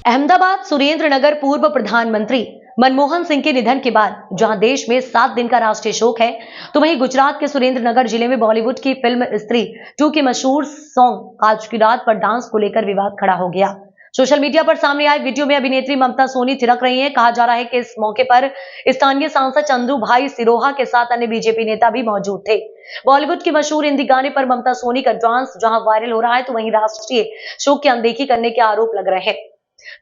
अहमदाबाद सुरेंद्र नगर पूर्व प्रधानमंत्री मनमोहन सिंह के निधन के बाद जहां देश में 7 दिन का राष्ट्रीय शोक है, तो वहीं गुजरात के सुरेंद्र नगर जिले में बॉलीवुड की फिल्म स्त्री 2 के मशहूर सॉन्ग आज की रात पर डांस को लेकर विवाद खड़ा हो गया। सोशल मीडिया पर सामने आए वीडियो में अभिनेत्री ममता सोनी थिरक रही हैं। कहा जा रहा है कि इस मौके पर स्थानीय सांसद चंदू भाई सिरोहा के साथ अन्य बीजेपी नेता भी मौजूद थे। बॉलीवुड के मशहूर हिंदी गाने पर ममता सोनी का डांस जहां वायरल हो रहा है, तो वहीं राष्ट्रीय शोक की अनदेखी करने के आरोप लग रहे हैं।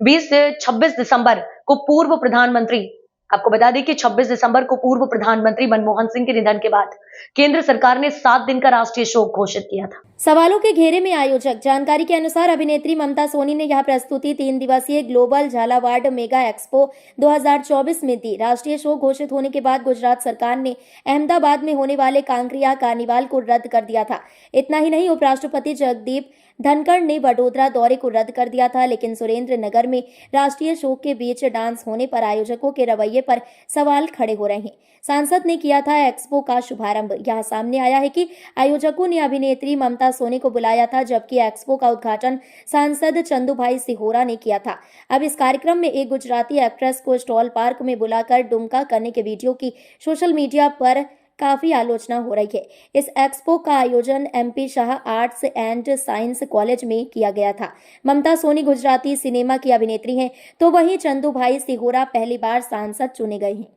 20 से 26 दिसंबर को पूर्व प्रधानमंत्री आपको बता दें कि 26 दिसंबर को पूर्व प्रधानमंत्री मनमोहन सिंह के निधन के बाद केंद्र सरकार ने 7 दिन का राष्ट्रीय शोक घोषित किया था। सवालों के घेरे में आयोजक जानकारी के अनुसार अभिनेत्री ममता सोनी ने यह प्रस्तुति 3 दिवसीय ग्लोबल झालावाड़ मेगा एक्सपो 2024 में दी। राष्ट्रीय शोक घोषित होने के बाद गुजरात सरकार ने अहमदाबाद में होने वाले कांकरिया कार्निवाल को रद्द कर दिया था। इतना ही नहीं, उपराष्ट्रपति जगदीप धनखड़ ने वडोदरा दौरे को रद्द कर दिया था। लेकिन सुरेंद्र नगर में राष्ट्रीय शोक के बीच डांस होने पर आयोजकों के रवैये पर सवाल खड़े हो रहे हैं। सांसद ने किया था एक्सपो का शुभारंभ। यहाँ सामने आया है कि आयोजकों ने अभिनेत्री ममता सोनी को बुलाया था, जबकि एक्सपो का उद्घाटन सांसद चंदू भाई सिहोरा ने किया था। अब इस कार्यक्रम में एक गुजराती एक्ट्रेस को स्टॉल पार्क में बुलाकर डुमका करने के वीडियो की सोशल मीडिया पर काफी आलोचना हो रही है। इस एक्सपो का आयोजन MP Shah arts and science college में किया गया था। ममता सोनी गुजराती सिनेमा की अभिनेत्री हैं, तो वहीं चंदू भाई सिहोरा पहली बार सांसद चुने गए हैं।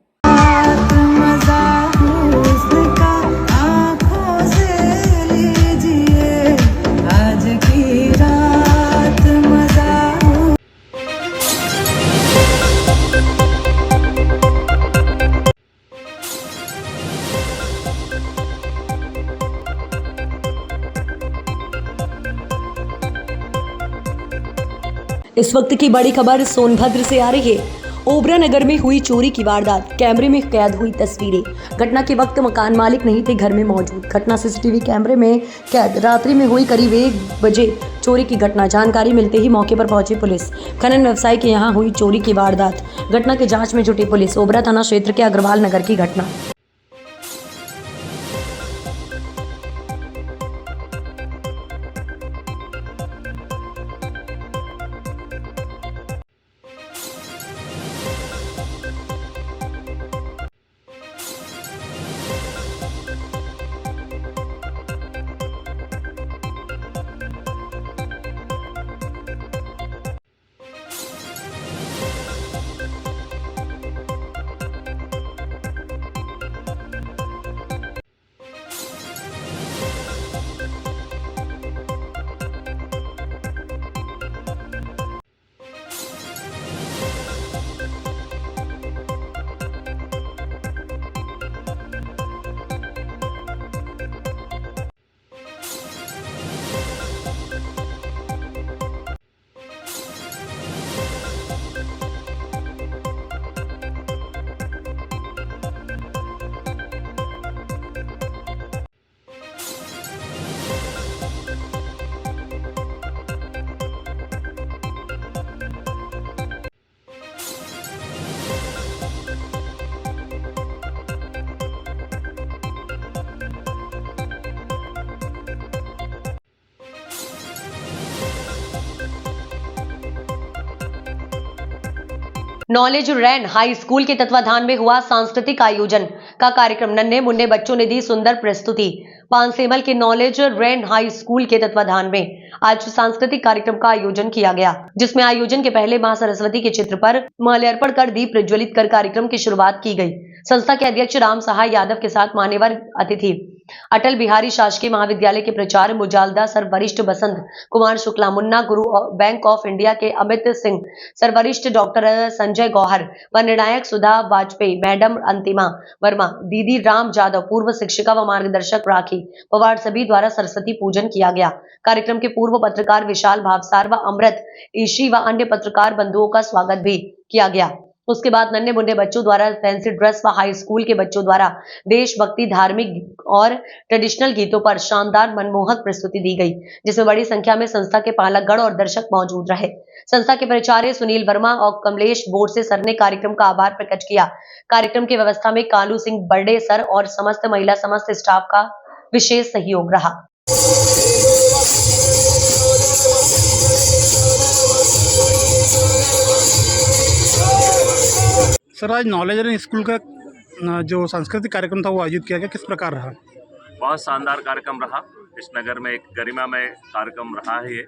इस वक्त की बड़ी खबर सोनभद्र से आ रही है। ओबरा नगर में हुई चोरी की वारदात, कैमरे में कैद हुई तस्वीरें। घटना के वक्त मकान मालिक नहीं थे घर में मौजूद। घटना CCTV कैमरे में कैद। रात्रि में हुई करीब 1 बजे चोरी की घटना। जानकारी मिलते ही मौके पर पहुंची पुलिस। खनन व्यवसाय के यहां हुई चोरी की वारदात। घटना की जांच में जुटी पुलिस। ओबरा थाना क्षेत्र के अग्रवाल नगर की घटना। नॉलेज रैन हाई स्कूल के तत्वाधान में हुआ सांस्कृतिक आयोजन का कार्यक्रम। नन्हे मुन्ने बच्चों ने दी सुंदर प्रस्तुति। पानसेमल के नॉलेज रैन हाई स्कूल के तत्वाधान में आज सांस्कृतिक कार्यक्रम का आयोजन किया गया, जिसमें आयोजन के पहले मां सरस्वती के चित्र पर माल्यार्पण कर दीप प्रज्वलित कर कार्यक्रम की शुरुआत की गई। संस्था के अध्यक्ष राम सहाय यादव के साथ मान्यवर अतिथि अटल बिहारी शासकीय महाविद्यालय के प्राचार्य मुजालदा सर वरिष्ठ बसंत कुमार शुक्ला, मुन्ना गुरु बैंक ऑफ इंडिया के अमित सिंह सर, वरिष्ठ डॉक्टर संजय गौहर व निर्णायक सुधा वाजपेयी, मैडम अंतिमा वर्मा, दीदी राम जादव, पूर्व शिक्षिका व मार्गदर्शक राखी पवार सभी द्वारा सरस्वती पूजन किया गया। कार्यक्रम के पूर्व पत्रकार विशाल भावसार व अमृत ईशी व अन्य पत्रकार बंधुओं का स्वागत भी किया गया। उसके बाद नन्हे मुन्ने बच्चों द्वारा फैंसी ड्रेस व हाई स्कूल के बच्चों द्वारा देशभक्ति, धार्मिक और ट्रेडिशनल गीतों पर शानदार मनमोहक प्रस्तुति दी गई, जिसमें बड़ी संख्या में संस्था के पालकगण और दर्शक मौजूद रहे। संस्था के प्राचार्य सुनील वर्मा और कमलेश बोरसे सर ने कार्यक्रम का आभार प्रकट किया। कार्यक्रम की व्यवस्था में कालू सिंह बर्डे सर और समस्त महिला समस्त स्टाफ का विशेष सहयोग रहा। सर आज नॉलेज रन स्कूल का जो सांस्कृतिक कार्यक्रम था वो आयोजित किया गया, किस प्रकार रहा? बहुत शानदार कार्यक्रम रहा। इस नगर में एक गरिमामय कार्यक्रम रहा है ये।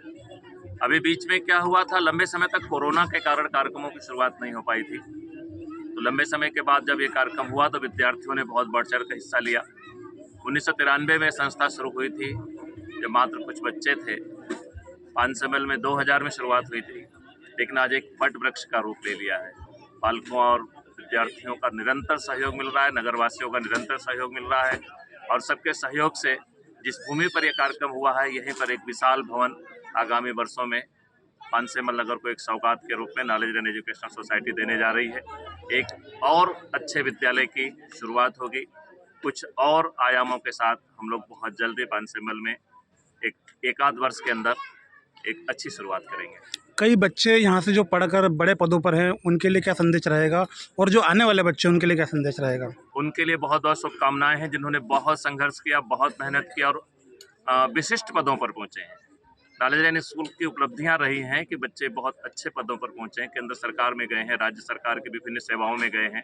अभी बीच में क्या हुआ था, लंबे समय तक कोरोना के कारण कार्यक्रमों की शुरुआत नहीं हो पाई थी। तो लंबे समय के बाद जब ये कार्यक्रम हुआ तो विद्यार्थियों ने बहुत बढ़ चढ़ कर हिस्सा लिया। 1993 में संस्था शुरू हुई थी जब मात्र कुछ बच्चे थे। 500 ml में 2000 में शुरुआत हुई थी, लेकिन आज एक वट वृक्ष का रूप ले लिया है। पालकों और विद्यार्थियों का निरंतर सहयोग मिल रहा है, नगरवासियों का निरंतर सहयोग मिल रहा है और सबके सहयोग से जिस भूमि पर यह कार्यक्रम हुआ है, यहीं पर एक विशाल भवन आगामी वर्षों में 500 ml नगर को एक सौगात के रूप में नॉलेज रन एजुकेशनल सोसाइटी देने जा रही है। एक और अच्छे विद्यालय की शुरुआत होगी। कुछ और आयामों के साथ हम लोग बहुत जल्दी 500 ml में एक आध वर्ष के अंदर एक अच्छी शुरुआत करेंगे। कई बच्चे यहाँ से जो पढ़कर बड़े पदों पर हैं उनके लिए क्या संदेश रहेगा, और जो आने वाले बच्चे उनके लिए क्या संदेश रहेगा? उनके लिए बहुत बहुत शुभकामनाएं हैं, जिन्होंने बहुत संघर्ष किया, बहुत मेहनत किया और विशिष्ट पदों पर पहुंचे हैं। नॉलेज रन स्कूल की उपलब्धियां रही हैं कि बच्चे बहुत अच्छे पदों पर पहुंचे हैं, केंद्र सरकार में गए हैं, राज्य सरकार की विभिन्न सेवाओं में गए हैं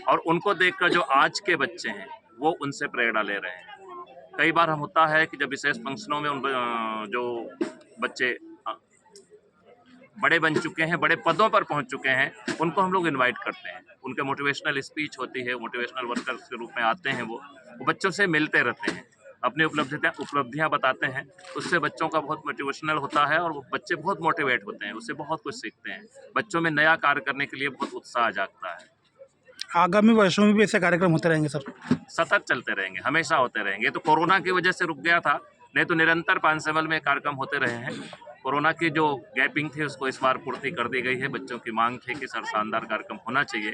और उनको देखकर जो आज के बच्चे हैं वो उनसे प्रेरणा ले रहे हैं। कई बार हम होता है कि जब विशेष फंक्शनों में जो बच्चे बड़े बन चुके हैं, बड़े पदों पर पहुंच चुके हैं, उनको हम लोग इनवाइट करते हैं। उनके मोटिवेशनल स्पीच होती है, मोटिवेशनल वर्कर्स के रूप में आते हैं। वो बच्चों से मिलते रहते हैं, अपनी उपलब्धियां बताते हैं। उससे बच्चों का बहुत मोटिवेशनल होता है और वो बच्चे बहुत मोटिवेट होते हैं, उससे बहुत कुछ सीखते हैं। बच्चों में नया कार्य करने के लिए बहुत उत्साह जागता है। आगामी वर्षों में भी ऐसे कार्यक्रम होते रहेंगे सर? सतत चलते रहेंगे, हमेशा होते रहेंगे। तो कोरोना की वजह से रुक गया था, नहीं तो निरंतर 500 ml में कार्यक्रम होते रहे हैं। कोरोना की जो गैपिंग थी उसको इस बार पूर्ति कर दी गई है। बच्चों की मांग थी कि सर शानदार कार्यक्रम होना चाहिए,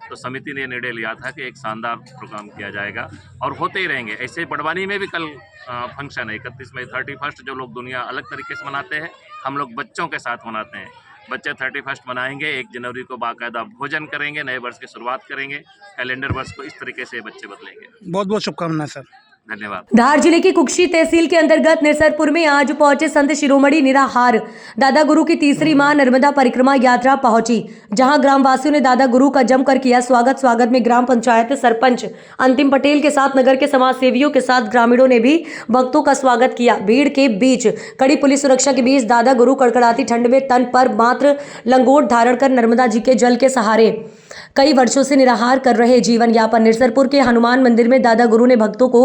तो समिति ने निर्णय लिया था कि एक शानदार प्रोग्राम किया जाएगा और होते ही रहेंगे। ऐसे बड़वानी में भी कल फंक्शन है 31 मई 31st, जो लोग दुनिया अलग तरीके से मनाते हैं, हम लोग बच्चों के साथ मनाते हैं। बच्चे 31st मनाएंगे, 1 जनवरी को बाकायदा भोजन करेंगे, नए वर्ष की शुरुआत करेंगे। कैलेंडर वर्ष को इस तरीके से बच्चे बदलेंगे। बहुत बहुत शुभकामनाएं सर। धन्यवाद। धार जिले की कुक्षी तहसील के अंतर्गत निरसरपुर में आज पहुंचे संत शिरोमणि निराहार दादा गुरु की तीसरी मां नर्मदा परिक्रमा यात्रा पहुंची, जहां ग्रामवासियों ने दादा गुरु का जमकर किया स्वागत में ग्राम पंचायत सरपंच अंतिम पटेल के साथ नगर के समाज सेवियों के साथ ग्रामीणों ने भी भक्तों का स्वागत किया। भीड़ के बीच कड़ी पुलिस सुरक्षा के बीच दादा गुरु कड़कड़ाती ठंड में तन पर मात्र लंगोट धारण कर नर्मदा जी के जल के सहारे कई वर्षों से निराहार कर रहे जीवन यापन। निरसरपुर के हनुमान मंदिर में दादा गुरु ने भक्तों को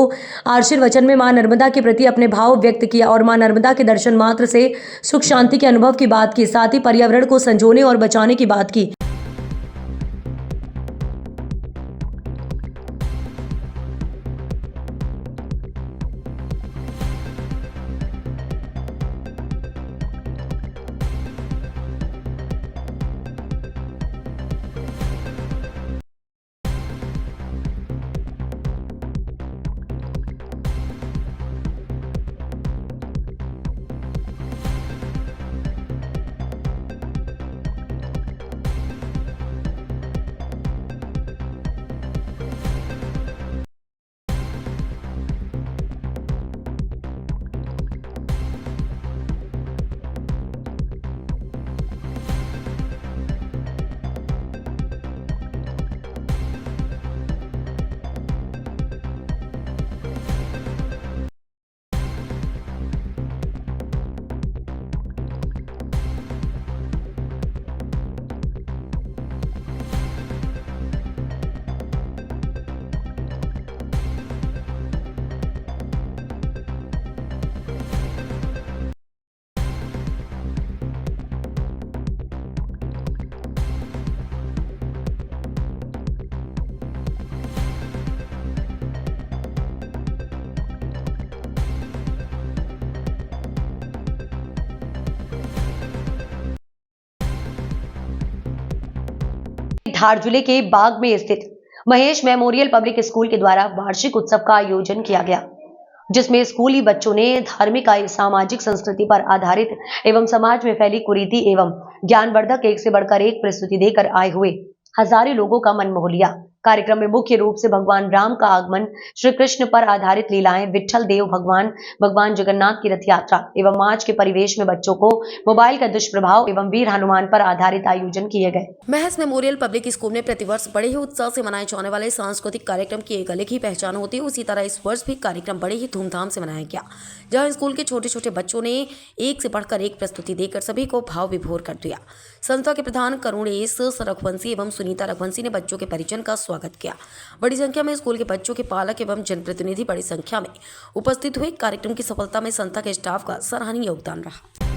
आशीर्वचन में मां नर्मदा के प्रति अपने भाव व्यक्त किया और मां नर्मदा के दर्शन मात्र से सुख शांति के अनुभव की बात की, साथ ही पर्यावरण को संजोने और बचाने की बात की। धार जिले के बाग में स्थित महेश मेमोरियल पब्लिक स्कूल के द्वारा वार्षिक उत्सव का आयोजन किया गया, जिसमें स्कूली बच्चों ने धार्मिक सामाजिक संस्कृति पर आधारित एवं समाज में फैली कुरीति एवं ज्ञानवर्धक एक से बढ़कर एक प्रस्तुति देकर आए हुए हजारों लोगों का मन मोह लिया। कार्यक्रम में मुख्य रूप से भगवान राम का आगमन, श्री कृष्ण पर आधारित लीलाएं, विट्ठल देव भगवान जगन्नाथ की रथ यात्रा एवं आज के परिवेश में बच्चों को मोबाइल का दुष्प्रभाव एवं वीर हनुमान पर आधारित आयोजन किए गए। महस मेमोरियल पब्लिक स्कूल में प्रतिवर्ष बड़े ही उत्साह से मनाए जाने वाले सांस्कृतिक कार्यक्रम की एक अलग ही पहचान होती है। उसी तरह इस वर्ष भी कार्यक्रम बड़े ही धूमधाम से मनाया गया, जहां स्कूल के छोटे छोटे बच्चों ने एक से बढ़कर एक प्रस्तुति देकर सभी को भाव विभोर कर दिया। संस्था के प्रधान करुणेश रघुवंशी एवं सुनीता रघुवंशी ने बच्चों के परिजन का स्वागत किया। बड़ी संख्या में स्कूल के बच्चों के पालक एवं जनप्रतिनिधि बड़ी संख्या में उपस्थित हुए। कार्यक्रम की सफलता में संस्था के स्टाफ का सराहनीय योगदान रहा।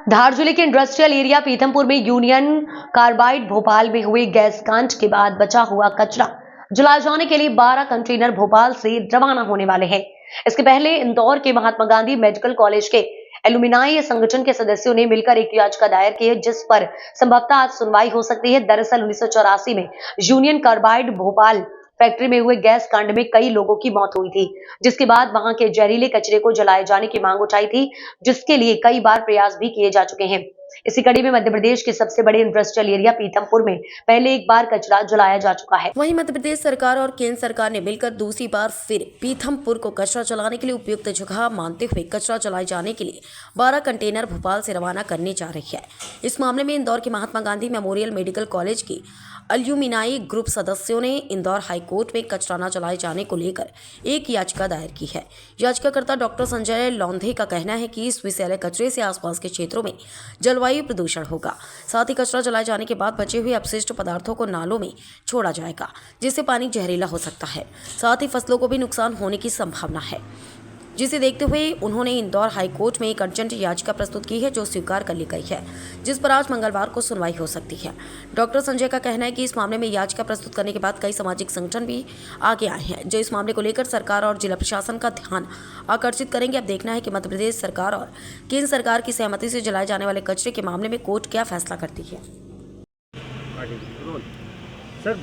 धार जिले के इंडस्ट्रियल एरिया पीथमपुर में यूनियन कार्बाइड भोपाल में हुए गैस कांड के बाद बचा हुआ कचरा जलाए जाने के लिए 12 कंटेनर भोपाल से रवाना होने वाले हैं। इसके पहले इंदौर के महात्मा गांधी मेडिकल कॉलेज के एलुमिनाई संगठन के सदस्यों ने मिलकर एक याचिका दायर की है, जिस पर संभवतः आज सुनवाई हो सकती है। दरअसल 1984 में यूनियन कार्बाइड भोपाल फैक्ट्री में हुए गैस कांड में कई लोगों की मौत हुई थी, जिसके बाद वहां के जहरीले कचरे को जलाए जाने की मांग उठाई थी, जिसके लिए कई बार प्रयास भी किए जा चुके हैं। इसी कड़ी में मध्य प्रदेश के सबसे बड़े इंडस्ट्रियल एरिया पीथमपुर में पहले एक बार कचरा जलाया जा चुका है। वहीं मध्य प्रदेश सरकार और केंद्र सरकार ने मिलकर दूसरी बार फिर पीथमपुर को कचरा जलाने के लिए उपयुक्त जगह मानते हुए कचरा जलाए जाने के लिए 12 कंटेनर भोपाल से रवाना करने जा रही है। इस मामले में इंदौर के Mahatma Gandhi memorial medical college की एल्यूमिनाई ग्रुप सदस्यों ने इंदौर हाईकोर्ट में कचरा न जलाए जाने को लेकर एक याचिका दायर की है। याचिकाकर्ता डॉक्टर संजय लौंधे का कहना है कि इस विषैले कचरे से आसपास के क्षेत्रों में जलवायु प्रदूषण होगा। साथ ही कचरा जलाए जाने के बाद बचे हुए अपशिष्ट पदार्थों को नालों में छोड़ा जाएगा, जिससे पानी जहरीला हो सकता है। साथ ही फसलों को भी नुकसान होने की संभावना है, जिसे देखते हुए उन्होंने इंदौर हाईकोर्ट में एक अर्जेंट याचिका प्रस्तुत की है, जो स्वीकार कर ली गई है, जिस पर आज मंगलवार को सुनवाई हो सकती है। डॉक्टर संजय का कहना है कि इस मामले में याचिका प्रस्तुत करने के बाद कई सामाजिक संगठन भी आगे आए हैं, जो इस मामले को लेकर सरकार और जिला प्रशासन का ध्यान आकर्षित करेंगे। अब देखना है कि मध्य प्रदेश सरकार और केंद्र सरकार की सहमति से जलाए जाने वाले कचरे के मामले में कोर्ट क्या फैसला करती है। सर,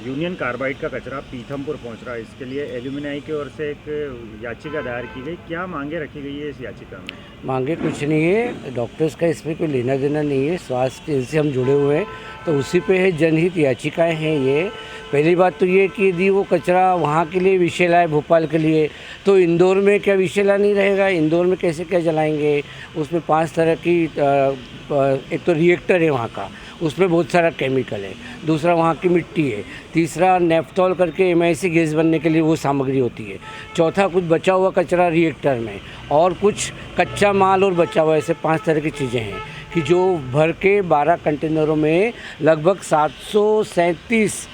यूनियन कार्बाइड का कचरा पीथमपुर पहुंच रहा है, इसके लिए एल्यूमिनाई की ओर से एक याचिका दायर की गई। क्या मांगे रखी गई है इस याचिका में? मांगे कुछ नहीं है, डॉक्टर्स का इसमें कोई लेना देना नहीं है। स्वास्थ्य से हम जुड़े हुए हैं, तो उसी पे है जनहित याचिकाएं हैं ये। पहली बात तो ये कि यदि वो कचरा वहाँ के लिए विषैला है, भोपाल के लिए, तो इंदौर में क्या विषैला नहीं रहेगा? इंदौर में कैसे क्या जलाएंगे? उसमें 5 तरह की एक तो रिएक्टर है वहाँ का, उसमें बहुत सारा केमिकल है। दूसरा वहाँ की मिट्टी है। तीसरा नेफ्थॉल करके एमआईसी गैस बनने के लिए वो सामग्री होती है। चौथा कुछ बचा हुआ कचरा रिएक्टर में, और कुछ कच्चा माल और बचा हुआ, ऐसे 5 तरह की चीज़ें हैं कि जो भर के 12 कंटेनरों में लगभग 737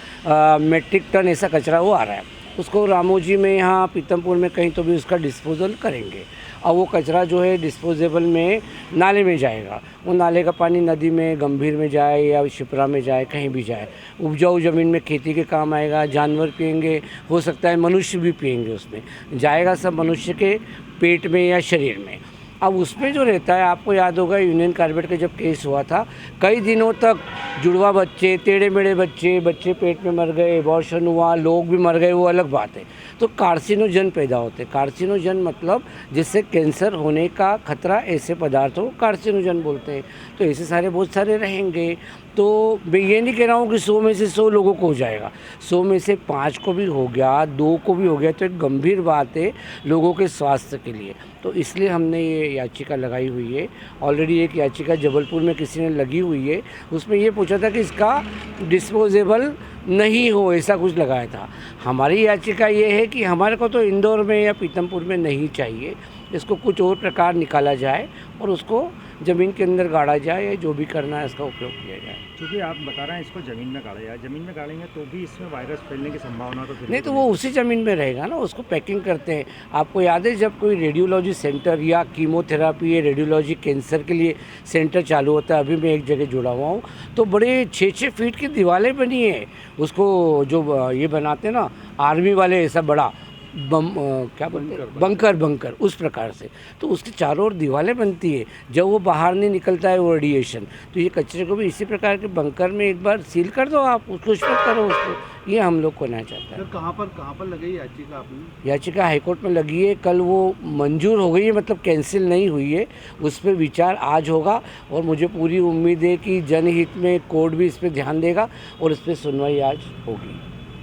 मेट्रिक टन ऐसा कचरा वो आ रहा है। उसको रामोजी में यहाँ पीथमपुर में कहीं तो भी उसका डिस्पोजल करेंगे, और वो कचरा जो है डिस्पोजेबल में नाले में जाएगा। वो नाले का पानी नदी में, गंभीर में जाए या शिप्रा में जाए, कहीं भी जाए, उपजाऊ ज़मीन में खेती के काम आएगा। जानवर पिएंगे, हो सकता है मनुष्य भी पिएंगे, उसमें जाएगा सब मनुष्य के पेट में या शरीर में। अब उसमें जो रहता है, आपको याद होगा यूनियन कार्बाइड का जब केस हुआ था, कई दिनों तक जुड़वा बच्चे, टेढ़े मेढ़े बच्चे पेट में मर गए, अबॉर्शन हुआ, लोग भी मर गए, वो अलग बात है। तो कार्सिनोजन पैदा होते। कार्सिनोजन मतलब जिससे कैंसर होने का खतरा, ऐसे पदार्थों को कार्सिनोजन बोलते हैं। तो ऐसे सारे बहुत सारे रहेंगे। तो मैं ये नहीं कह रहा हूँ कि 100 में से 100 लोगों को हो जाएगा, 100 में से 5 को भी हो गया, 2 को भी हो गया, तो एक गंभीर बात है लोगों के स्वास्थ्य के लिए। तो इसलिए हमने ये याचिका लगाई हुई है। ऑलरेडी एक याचिका जबलपुर में किसी ने लगी हुई है, उसमें ये पूछा था कि इसका डिस्पोजेबल नहीं हो, ऐसा कुछ लगाया था। हमारी याचिका ये है कि हमारे को तो इंदौर में या पीथमपुर में नहीं चाहिए, इसको कुछ और प्रकार निकाला जाए और उसको ज़मीन के अंदर गाड़ा जाए या जो भी करना है इसका उपयोग किया जाए। क्योंकि आप बता रहे हैं इसको ज़मीन में गाड़ा जाए, ज़मीन में गाड़ेंगे तो भी इसमें वायरस फैलने की संभावना तो फिर नहीं तो वो उसी ज़मीन में रहेगा ना, उसको पैकिंग करते हैं। आपको याद है जब कोई रेडियोलॉजी सेंटर या कीमोथेरापी या रेडियोलॉजी कैंसर के लिए सेंटर चालू होता है, अभी मैं एक जगह जुड़ा हुआ हूँ, तो बड़े 6-6 फीट की दीवारें बनी है, उसको जो ये बनाते हैं ना आर्मी वाले, ऐसा बड़ा क्या बोलते हैं, बंकर उस प्रकार से, तो उसके चारों ओर दीवारें बनती है, जब वो बाहर नहीं निकलता है वो रेडिएशन, तो ये कचरे को भी इसी प्रकार के बंकर में एक बार सील कर दो आप, उसको स्टॉप करो उसको, ये हम लोग करना चाहते हैं। कहाँ पर लगी याचिका आपने? याचिका हाईकोर्ट में लगी है, कल वो मंजूर हो गई है, मतलब कैंसिल नहीं हुई है, उस पर विचार आज होगा और मुझे पूरी उम्मीद है कि जनहित में कोर्ट भी इस पर ध्यान देगा और इस पर सुनवाई आज होगी।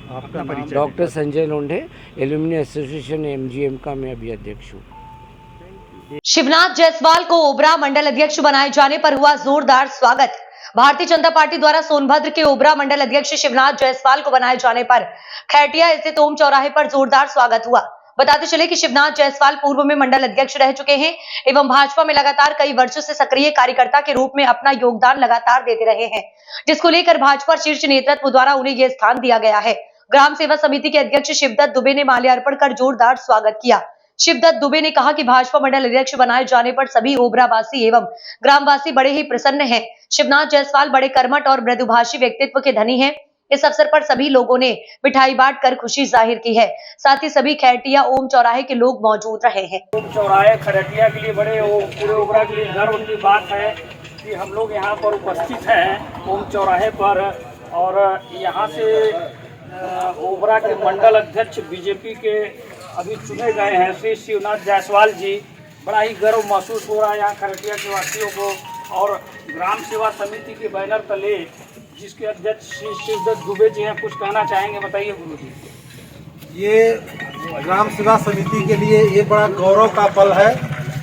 आपका परिचय? Doctor Sanjay Londhe, alumni association MGM का मैं अभी अध्यक्ष हूँ। शिवनाथ जायसवाल को ओबरा मंडल अध्यक्ष बनाए जाने पर हुआ जोरदार स्वागत। भारतीय जनता पार्टी द्वारा सोनभद्र के ओबरा मंडल अध्यक्ष शिवनाथ जायसवाल को बनाए जाने पर खैटिया स्थित ओम चौराहे पर जोरदार स्वागत हुआ। बताते चले कि शिवनाथ जायसवाल पूर्व में मंडल अध्यक्ष रह चुके हैं एवं भाजपा में लगातार कई वर्षों से सक्रिय कार्यकर्ता के रूप में अपना योगदान लगातार देते रहे हैं, जिसको लेकर भाजपा शीर्ष नेतृत्व द्वारा उन्हें यह स्थान दिया गया है। ग्राम सेवा समिति के अध्यक्ष शिवदत्त दुबे ने माल्यार्पण कर जोरदार स्वागत किया। शिवदत्त दुबे ने कहा कि भाजपा मंडल अध्यक्ष बनाए जाने पर सभी ओबरावासी एवं ग्रामवासी बड़े ही प्रसन्न हैं। शिवनाथ जायसवाल बड़े कर्मठ और मृदुभाषी व्यक्तित्व के धनी हैं। इस अवसर पर सभी लोगों ने मिठाई बांट कर खुशी जाहिर की है। साथ ही सभी खैटिया ओम चौराहे के लोग मौजूद रहे हैं। ओम चौराहे खैटिया के लिए बड़े पूरे ओबरा के लिए गर्व की बात है कि हम लोग यहाँ पर उपस्थित हैं ओम चौराहे पर, और यहाँ से ओबरा के मंडल अध्यक्ष बीजेपी के अभी चुने गए हैं श्री शिवनाथ जायसवाल जी। बड़ा ही गर्व महसूस हो रहा है यहाँ खैटिया के वासियों को, और ग्राम सेवा समिति के बैनर तले जिसके अध्यक्ष श्री शिवदत्त दुबे जी हैं, कुछ कहना चाहेंगे, बताइए गुरु जी। ये ग्राम सेवा समिति के लिए ये बड़ा गौरव का पल है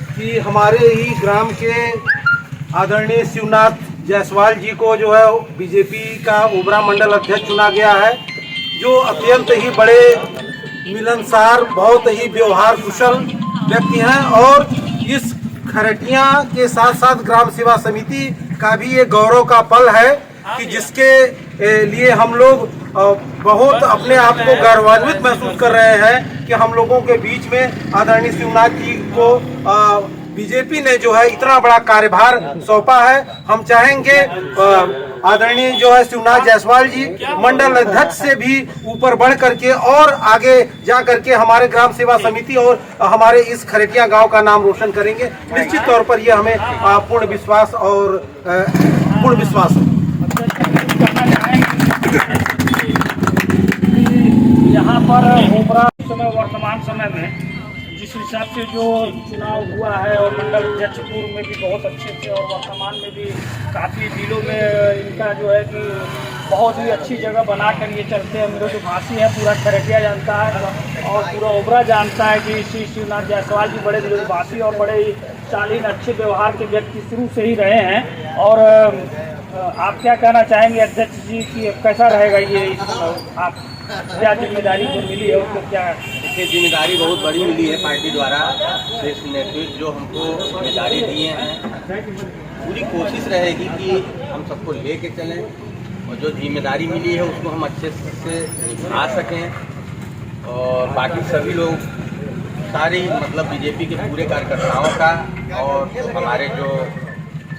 कि हमारे ही ग्राम के आदरणीय शिवनाथ जायसवाल जी को जो है बीजेपी का ओबरा मंडल अध्यक्ष चुना गया है, जो अत्यंत ही बड़े मिलनसार, बहुत ही व्यवहार कुशल व्यक्ति हैं, और इस खैटिया के साथ साथ ग्राम सेवा समिति का भी ये गौरव का पल है कि जिसके लिए हम लोग बहुत अपने आप को गौरवान्वित महसूस कर रहे हैं कि हम लोगों के बीच में आदरणीय शिवनाथ जी को बीजेपी ने जो है इतना बड़ा कार्यभार सौंपा है। हम चाहेंगे आदरणीय जो है शिवनाथ जायसवाल जी मंडल अध्यक्ष से भी ऊपर बढ़ करके और आगे जा करके हमारे ग्राम सेवा समिति और हमारे इस खैटिया गांव का नाम रोशन करेंगे। निश्चित तौर पर ये हमें पूर्ण विश्वास है। यहाँ पर ओबरा वर्तमान समय में जिस हिसाब से जो चुनाव हुआ है और मंडल अध्यक्ष पूर्व में भी बहुत अच्छे थे और वर्तमान में भी काफ़ी जिलों में इनका जो है कि बहुत ही अच्छी जगह बना कर ये चलते हैं। मृदुभाषी है, पूरा खैटिया जानता है और पूरा ओबरा जानता है कि श्री शिवनाथ जायसवाल जी बड़े मृदुभाषी और बड़े ही शालीन अच्छे व्यवहार के व्यक्ति शुरू से ही रहे हैं। और आप क्या कहना चाहेंगे अध्यक्ष जी कि कैसा रहेगा ये, आप क्या जिम्मेदारी जो मिली है उसको क्या? इसकी जिम्मेदारी बहुत बड़ी मिली है पार्टी द्वारा, देश नेतृत्व जो हमको जिम्मेदारी दिए हैं, पूरी कोशिश रहेगी कि हम सबको लेके चलें और जो जिम्मेदारी मिली है उसको हम अच्छे से निभा सकें। और बाकी सभी लोग सारी मतलब बीजेपी के पूरे कार्यकर्ताओं का और हमारे जो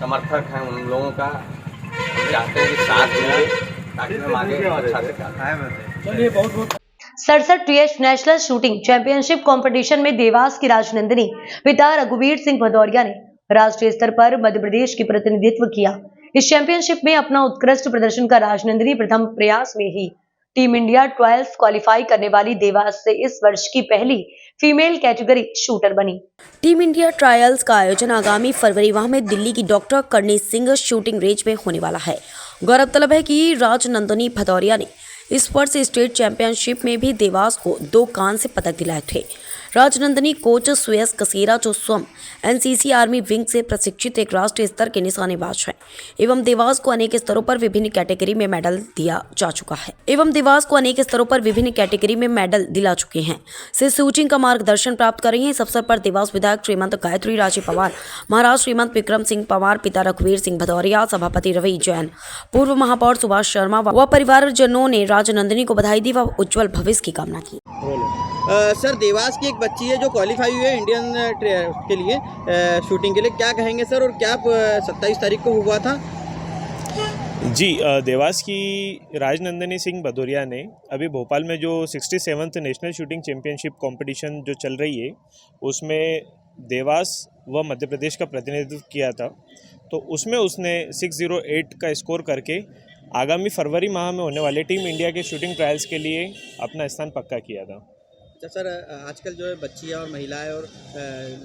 समर्थक हैं उन लोगों का चाहते हैं कि साथ मिले ताकि हम आगे अच्छा से चलिए बहुत बहुत 67 नेशनल शूटिंग चैंपियनशिप कंपटीशन में देवास की राजनंदिनी पिता रघुवीर सिंह भदौरिया ने राष्ट्रीय स्तर पर मध्य प्रदेश की प्रतिनिधित्व किया। इस चैंपियनशिप में अपना उत्कृष्ट प्रदर्शन का राजनंदिनी प्रथम प्रयास में ही टीम इंडिया ट्रायल्स क्वालिफाई करने वाली देवास से इस वर्ष की पहली फीमेल कैटेगरी शूटर बनी। टीम इंडिया ट्रायल्स का आयोजन आगामी फरवरी माह में दिल्ली की doctor Karni Singh shooting range में होने वाला है। गौरतलब है कि राजनंदिनी भदौरिया ने इस वर्ष स्टेट चैंपियनशिप में भी देवास को 2 कांस्य पदक दिलाए थे। राजनंदनी कोच सुयस कसेरा जो स्वयं एनसीसी आर्मी विंग से प्रशिक्षित एक राष्ट्रीय स्तर के निशानेबाज है एवं देवास को अनेक स्तरों पर विभिन्न कैटेगरी में मेडल दिया चुके हैं से कोचिंग का मार्गदर्शन प्राप्त कर रही हैं। इस अवसर पर देवास विधायक श्रीमंत गायत्री राजे पवार, महाराज श्रीमंत विक्रम सिंह पवार, पिता रघुवीर सिंह भदौरिया, सभापति रवि जैन, पूर्व महापौर सुभाष शर्मा व परिवारजनों ने राजनंदिनी को बधाई दी व उज्जवल भविष्य की कामना की। सर, देवास की एक बच्ची है जो क्वालिफाई हुई है इंडियन के लिए शूटिंग के लिए, क्या कहेंगे सर? और क्या 27 तारीख को हुआ था? जी, देवास की राजनंदिनी सिंह भदौरिया ने अभी भोपाल में जो 67th national shooting championship competition जो चल रही है उसमें देवास व मध्य प्रदेश का प्रतिनिधित्व किया था, तो उसमें उसने 608 का स्कोर करके आगामी फरवरी माह में होने वाले टीम इंडिया के शूटिंग ट्रायल्स के लिए अपना स्थान पक्का किया था। अच्छा सर, आजकल जो है बच्चियाँ और महिलाएं और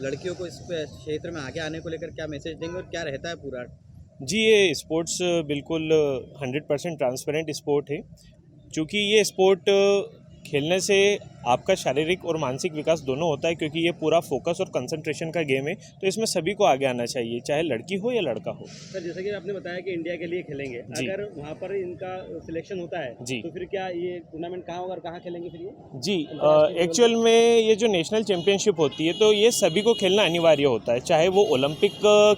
लड़कियों को इस क्षेत्र में आगे आने को लेकर क्या मैसेज देंगे और क्या रहता है पूरा? जी, ये स्पोर्ट्स बिल्कुल 100% ट्रांसपेरेंट स्पोर्ट है, क्योंकि ये स्पोर्ट खेलने से आपका शारीरिक और मानसिक विकास दोनों होता है, क्योंकि ये पूरा फोकस और कंसंट्रेशन का गेम है, तो इसमें सभी को आगे आना चाहिए, चाहे लड़की हो या लड़का हो। सर, जैसे कि आपने बताया कि इंडिया के लिए खेलेंगे, अगर वहाँ पर इनका सिलेक्शन होता है जी, तो फिर क्या ये टूर्नामेंट कहाँ होगा और कहाँ खेलेंगे फिर ये? जी, एक्चुअल में ये जो नेशनल चैम्पियनशिप होती है तो ये सभी को खेलना अनिवार्य होता है, चाहे वो ओलंपिक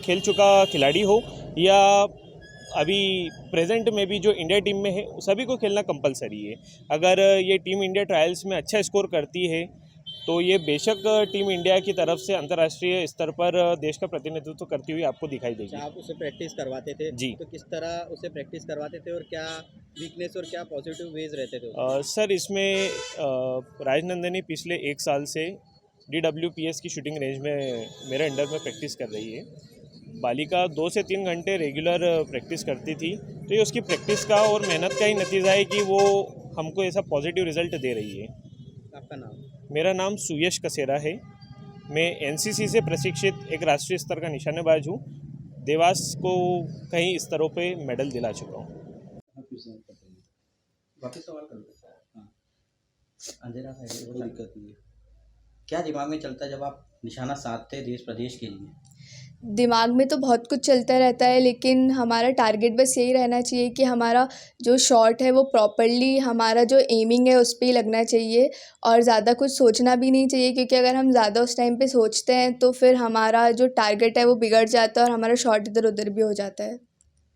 खेल चुका खिलाड़ी हो या अभी प्रेजेंट में भी जो इंडिया टीम में है, सभी को खेलना कंपलसरी है। अगर ये टीम इंडिया ट्रायल्स में अच्छा स्कोर करती है तो ये बेशक टीम इंडिया की तरफ से अंतर्राष्ट्रीय स्तर पर देश का प्रतिनिधित्व करती हुई आपको दिखाई देगी। आप उसे प्रैक्टिस करवाते थे जी, तो किस तरह उसे प्रैक्टिस करवाते थे और क्या वीकनेस और क्या पॉजिटिव वेज रहते थे? सर, इसमें राजनंदिनी पिछले 1 साल से DWPS की शूटिंग रेंज में मेरे अंडर में प्रैक्टिस कर रही है। बालिका 2 से 3 घंटे रेगुलर प्रैक्टिस करती थी, तो ये उसकी प्रैक्टिस का और मेहनत का ही नतीजा है कि वो हमको ऐसा पॉजिटिव रिजल्ट दे रही है। आपका नाम? मेरा नाम सुयश कसेरा है। मैं NCC से प्रशिक्षित एक राष्ट्रीय स्तर का निशानेबाज हूँ। देवास को कई स्तरों पे मेडल दिला चुका हूँ। वापस सवाल कर दो। अंधेरा है, वो दिक्कत नहीं है। क्या दिमाग में चलता है जब आप निशाना साधते देश प्रदेश के लिए? दिमाग में तो बहुत कुछ चलता रहता है, लेकिन हमारा टारगेट बस यही रहना चाहिए कि हमारा जो शॉट है वो प्रॉपरली, हमारा जो एमिंग है उस पर ही लगना चाहिए और ज़्यादा कुछ सोचना भी नहीं चाहिए, क्योंकि अगर हम ज़्यादा उस टाइम पे सोचते हैं तो फिर हमारा जो टारगेट है वो बिगड़ जाता है और हमारा शॉट इधर उधर भी हो जाता है।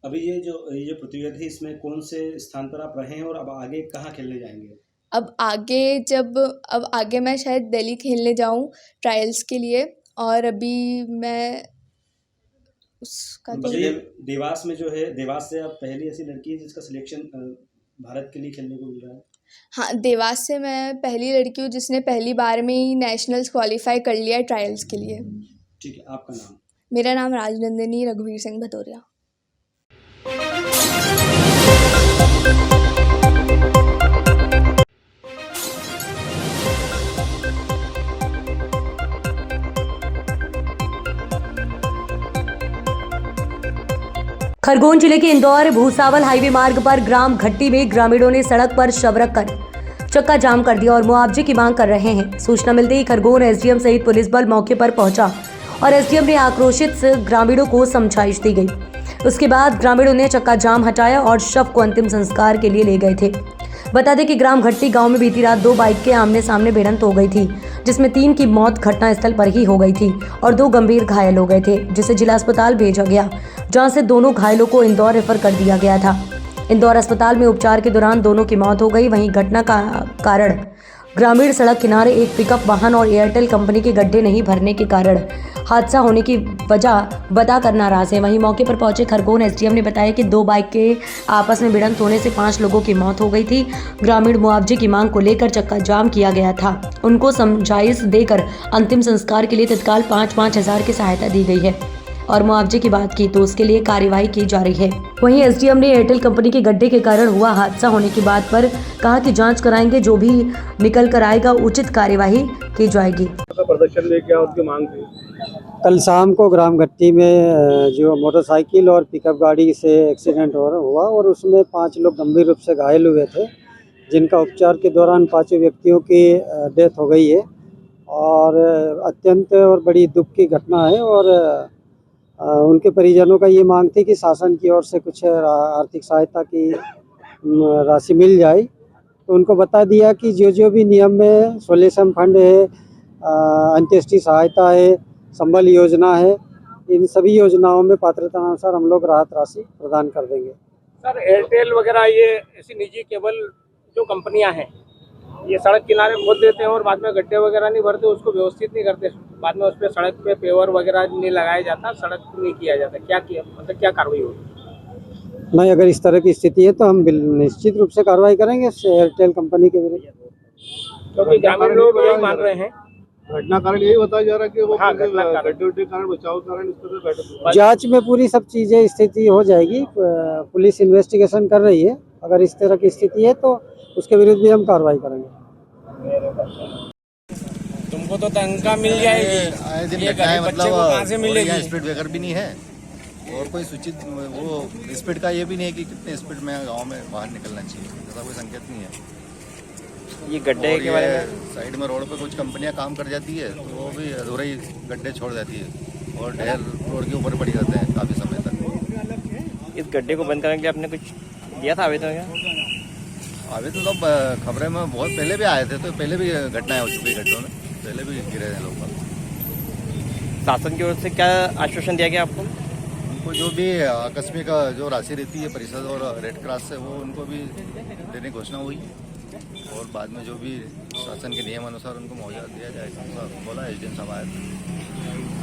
अभी ये जो प्रतियोगिता थी, इसमें कौन से स्थान पर आप रहे हैं और अब आगे कहाँ खेलने जाएंगे? अब आगे मैं शायद दिल्ली खेलने जाऊँ ट्रायल्स के लिए, और अभी मैं उसका तो देवास में जो है, देवास से आप पहली ऐसी लड़की है जिसका सिलेक्शन भारत के लिए खेलने को मिल रहा है? हाँ, देवास से मैं पहली लड़की हूँ जिसने पहली बार में ही नेशनल्स क्वालिफाई कर लिया है ट्रायल्स के लिए। ठीक है, आपका नाम? मेरा नाम राजनंदिनी रघुवीर सिंह भदौरिया। खरगोन जिले के इंदौर भूसावल हाईवे मार्ग पर ग्राम घट्टी में ग्रामीणों ने सड़क पर शव रखकर चक्का जाम कर दिया और मुआवजे की मांग कर रहे हैं। सूचना मिलते ही खरगोन एसडीएम सहित पुलिस बल मौके पर पहुंचा और एसडीएम ने आक्रोशित ग्रामीणों को समझाइश दी गई। उसके बाद ग्रामीणों ने चक्का जाम हटाया और शव को अंतिम संस्कार के लिए ले गए थे। बता दें कि ग्राम घट्टी गांव में बीती रात 2 बाइक के आमने सामने भिड़ंत हो गई थी, जिसमें 3 की मौत घटनास्थल पर ही हो गई थी और 2 गंभीर घायल हो गए थे, जिसे जिला अस्पताल भेजा गया, जहां से दोनों घायलों को इंदौर रेफर कर दिया गया था। इंदौर अस्पताल में उपचार के दौरान दोनों की मौत हो गई। वहीं घटना का कारण ग्रामीण सड़क किनारे एक पिकअप वाहन और एयरटेल कंपनी के गड्ढे नहीं भरने के कारण हादसा होने की वजह बताकर नाराज है। वहीं मौके पर पहुंचे खरगोन एसडीएम ने बताया कि 2 बाइक के आपस में भिड़ंत होने से 5 लोगों की मौत हो गई थी। ग्रामीण मुआवजे की मांग को लेकर चक्का जाम किया गया था। उनको समझाइश देकर अंतिम संस्कार के लिए तत्काल 5-5 हज़ार की सहायता दी गई है और मुआवजे की बात की तो उसके लिए कार्यवाही की जा रही है। वहीं एसडीएम ने एयरटेल कंपनी के गड्ढे के कारण हुआ हादसा होने की बात पर कहा कि जांच कराएंगे, जो भी निकल कर आएगा उचित कार्यवाही की जाएगी। प्रदर्शन में क्या उसकी मांग थी? कल शाम को ग्राम घट्टी में जो मोटरसाइकिल और पिकअप गाड़ी से एक्सीडेंट हुआ और उसमें 5 लोग गंभीर रूप से घायल हुए थे, जिनका उपचार के दौरान 5 व्यक्तियों की डेथ हो गई है और अत्यंत और बड़ी दुख की घटना है। और उनके परिजनों का ये मांग थी कि शासन की ओर से कुछ आर्थिक सहायता की राशि मिल जाए। तो उनको बता दिया कि जो भी नियम में सोल्यूशन फंड है, अंत्येष्टि सहायता है, संबल योजना है, इन सभी योजनाओं में पात्रता अनुसार हम लोग राहत राशि प्रदान कर देंगे। सर एयरटेल वगैरह ये ऐसी निजी केबल जो कंपनियां हैं ये सड़क किनारे खोद देते हैं और बाद में गड्ढे वगैरह नहीं भरते, उसको व्यवस्थित नहीं करते, बाद में उस पर सड़क पे पेवर वगैरह नहीं लगाया जाता, सड़क नहीं किया जाता, क्या किया मतलब क्या कार्रवाई होगी? नहीं, अगर इस तरह की स्थिति है तो हम निश्चित रूप से कार्रवाई करेंगे एयरटेल कंपनी के विरुद्ध, क्योंकि ग्रामीण लोग यही मान रहे हैं। घटना कारण यही बताया जा रहा है कि वो गड्ढे कारण बचाव कारण इस तरह गड्ढे जांच में पूरी सब चीज़ें स्थिति हो जाएगी। पुलिस इन्वेस्टिगेशन कर रही है, अगर इस तरह की स्थिति है तो उसके विरुद्ध भी हम कार्रवाई करेंगे। तुमको तो तनख्वाह मिल जाएगी, ये बच्चे को कहाँ से मिलेगी? स्पीड ब्रेकर भी नहीं है और कोई सूचित वो स्पीड का ये भी नहीं है कि कितने स्पीड में गांव में बाहर निकलना चाहिए, ऐसा कोई संकेत नहीं है। ये गड्ढे के बारे में साइड में रोड पे कुछ कंपनियां काम कर जाती है तो वो भी अधूरे ही गड्ढे छोड़ जाती है और ढेर रोड के ऊपर पड़ी रहते हैं काफ़ी समय तक। इस गड्ढे को बंद करने के लिए आपने कुछ दिया था आवेदन? आवेदन तो खबरें में बहुत पहले भी आए थे, तो पहले भी घटनाएं हो चुकी है, गड्ढों में पहले भी गिरे हैं लोग। शासन की ओर से क्या आश्वासन दिया गया आपको? उनको जो भी आकस्मिक जो राशि रहती है परिषद और रेड क्रॉस से वो उनको भी देने की घोषणा हुई और बाद में जो भी शासन के नियम अनुसार उनको मुआवजा दिया जाएगा, बोला एसडीएम साहब आए थे।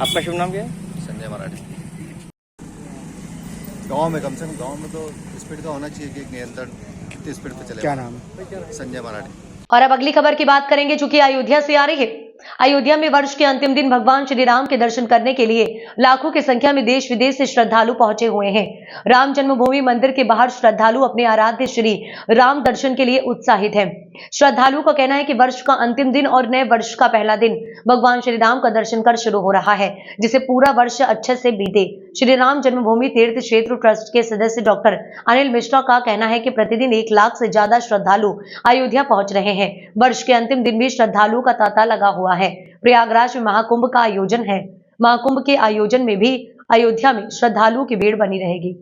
आपका शुभ नाम क्या है? संजय मराठी। गांव में कम से कम गांव में तो स्पीड का होना चाहिए कि एक नियंत्रण कितनी स्पीड पे चले। क्या नाम है? संजय मराठी। और अब अगली खबर की बात करेंगे जो कि अयोध्या से आ रही है। अयोध्या में वर्ष के अंतिम दिन भगवान श्री राम के दर्शन करने के लिए लाखों की संख्या में देश विदेश से श्रद्धालु पहुंचे हुए हैं। राम जन्मभूमि मंदिर के बाहर श्रद्धालु अपने आराध्य श्री राम दर्शन के लिए उत्साहित हैं। श्रद्धालुओं का कहना है कि वर्ष का अंतिम दिन और नए वर्ष का पहला दिन भगवान श्री राम का दर्शन कर शुरू हो रहा है, जिसे पूरा वर्ष अच्छे से बीते। श्री राम जन्मभूमि तीर्थ क्षेत्र ट्रस्ट के सदस्य डॉक्टर अनिल मिश्रा का कहना है कि प्रतिदिन 1 लाख से ज्यादा श्रद्धालु अयोध्या पहुंच रहे हैं। वर्ष के अंतिम दिन भी श्रद्धालुओं का तांता लगा हुआ है। प्रयागराज में महाकुंभ का आयोजन है। महाकुंभ के आयोजन में भी अयोध्या में श्रद्धालुओं की भीड़ बनी रहेगी।